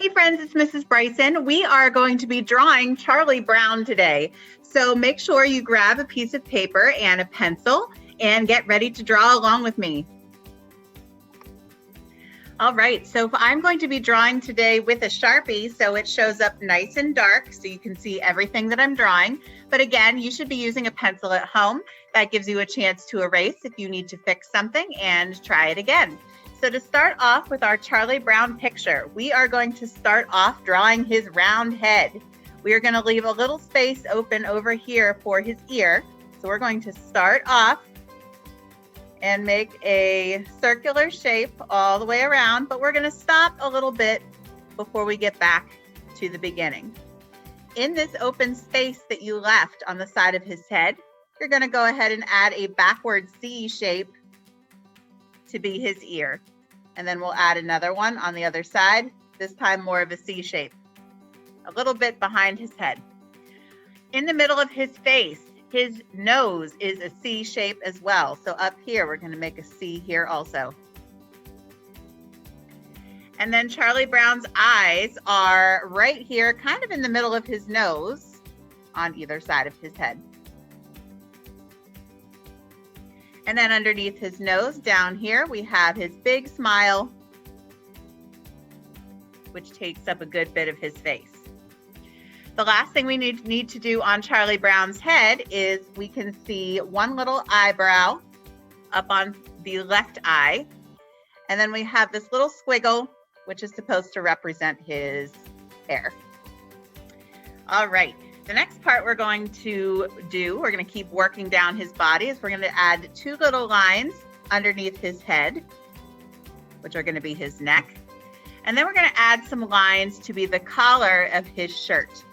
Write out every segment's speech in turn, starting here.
Hey friends, it's Mrs. Bryson. We are going to be drawing Charlie Brown today. So make sure you grab a piece of paper and a pencil and get ready to draw along with me. All right, so I'm going to be drawing today with a Sharpie so it shows up nice and dark so you can see everything that I'm drawing. But again, you should be using a pencil at home. That gives you a chance to erase if you need to fix something and try it again. So to start off with our Charlie Brown picture, we are going to start off drawing his round head. We are going to leave a little space open over here for his ear. So we're going to start off and make a circular shape all the way around, but we're going to stop a little bit before we get back to the beginning. In this open space that you left on the side of his head, you're going to go ahead and add a backward C shape to be his ear. And then we'll add another one on the other side, this time more of a C shape, a little bit behind his head. In the middle of his face, his nose is a C shape as well. So up here, we're going to make a C here also. And then Charlie Brown's eyes are right here, kind of in the middle of his nose on either side of his head. And then underneath his nose down here, we have his big smile, which takes up a good bit of his face. The last thing we need to do on Charlie Brown's head is we can see one little eyebrow up on the left eye. And then we have this little squiggle, which is supposed to represent his hair. All right. The next part we're going to do, we're going to keep working down his body, is we're going to add two little lines underneath his head, which are going to be his neck. And then we're going to add some lines to be the collar of his shirt.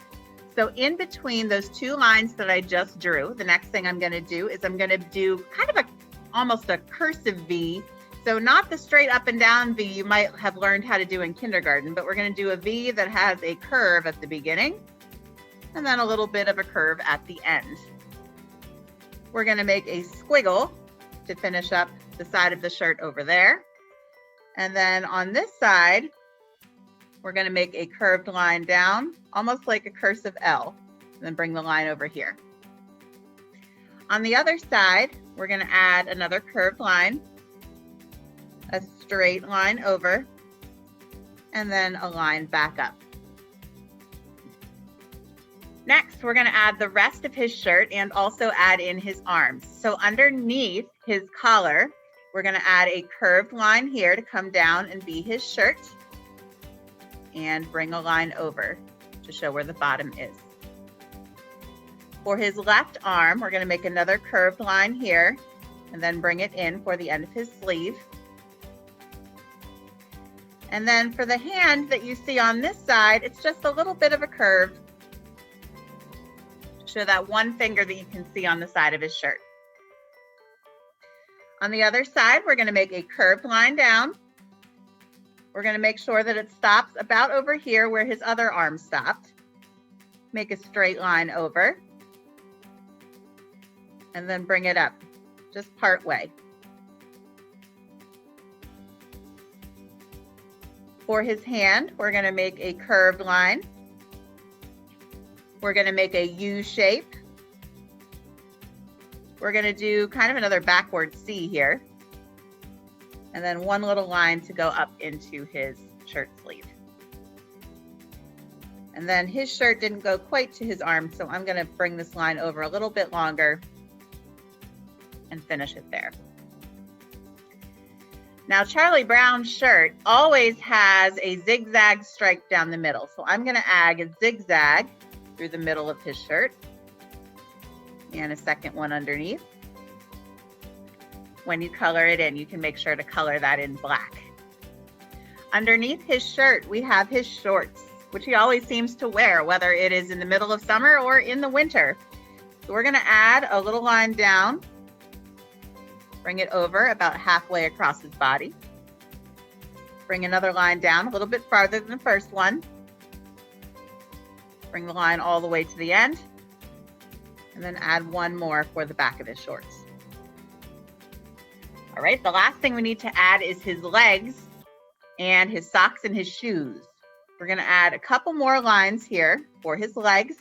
So in between those two lines that I just drew, the next thing I'm going to do is I'm going to do kind of almost a cursive V. So not the straight up and down V you might have learned how to do in kindergarten, but we're going to do a V that has a curve at the beginning and then a little bit of a curve at the end. We're going to make a squiggle to finish up the side of the shirt over there. And then on this side, we're going to make a curved line down, almost like a cursive L, and then bring the line over here. On the other side, we're going to add another curved line, a straight line over, and then a line back up. Next, we're going to add the rest of his shirt and also add in his arms. So underneath his collar, we're going to add a curved line here to come down and be his shirt, and bring a line over to show where the bottom is. For his left arm, we're going to make another curved line here and then bring it in for the end of his sleeve. And then for the hand that you see on this side, it's just a little bit of a curve to show that one finger that you can see on the side of his shirt. On the other side, we're going to make a curved line down. We're going to make sure that it stops about over here where his other arm stopped. Make a straight line over. And then bring it up, just part way. For his hand, we're going to make a curved line. We're going to make a U shape. We're going to do kind of another backward C here. And then one little line to go up into his shirt sleeve. And then his shirt didn't go quite to his arm, so I'm going to bring this line over a little bit longer and finish it there. Now, Charlie Brown's shirt always has a zigzag stripe down the middle. So I'm going to add a zigzag through the middle of his shirt and a second one underneath. When you color it in, you can make sure to color that in black. Underneath his shirt, we have his shorts, which he always seems to wear, whether it is in the middle of summer or in the winter. So we're going to add a little line down, bring it over about halfway across his body. Bring another line down a little bit farther than the first one. Bring the line all the way to the end, and then add one more for the back of his shorts. All right, the last thing we need to add is his legs and his socks and his shoes. We're going to add a couple more lines here for his legs.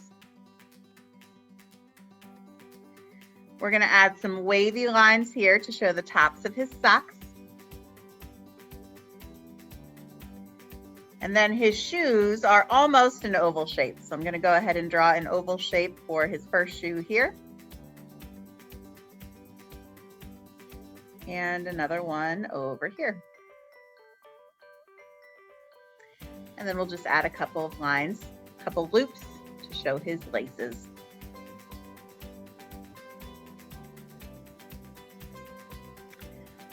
We're going to add some wavy lines here to show the tops of his socks. And then his shoes are almost an oval shape. So I'm going to go ahead and draw an oval shape for his first shoe here. And another one over here. And then we'll just add a couple of lines, a couple loops to show his laces.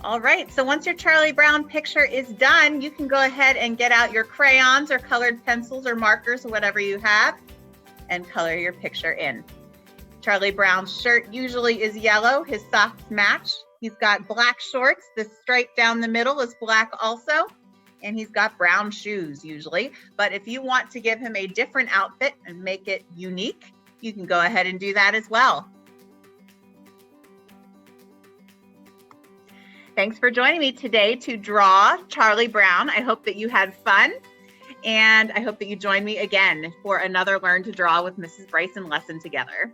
All right, so once your Charlie Brown picture is done, you can go ahead and get out your crayons or colored pencils or markers or whatever you have and color your picture in. Charlie Brown's shirt usually is yellow, his socks match. He's got black shorts, the stripe down the middle is black also, and he's got brown shoes usually. But if you want to give him a different outfit and make it unique, you can go ahead and do that as well. Thanks for joining me today to draw Charlie Brown. I hope that you had fun, and I hope that you join me again for another Learn to Draw with Mrs. Bryson lesson together.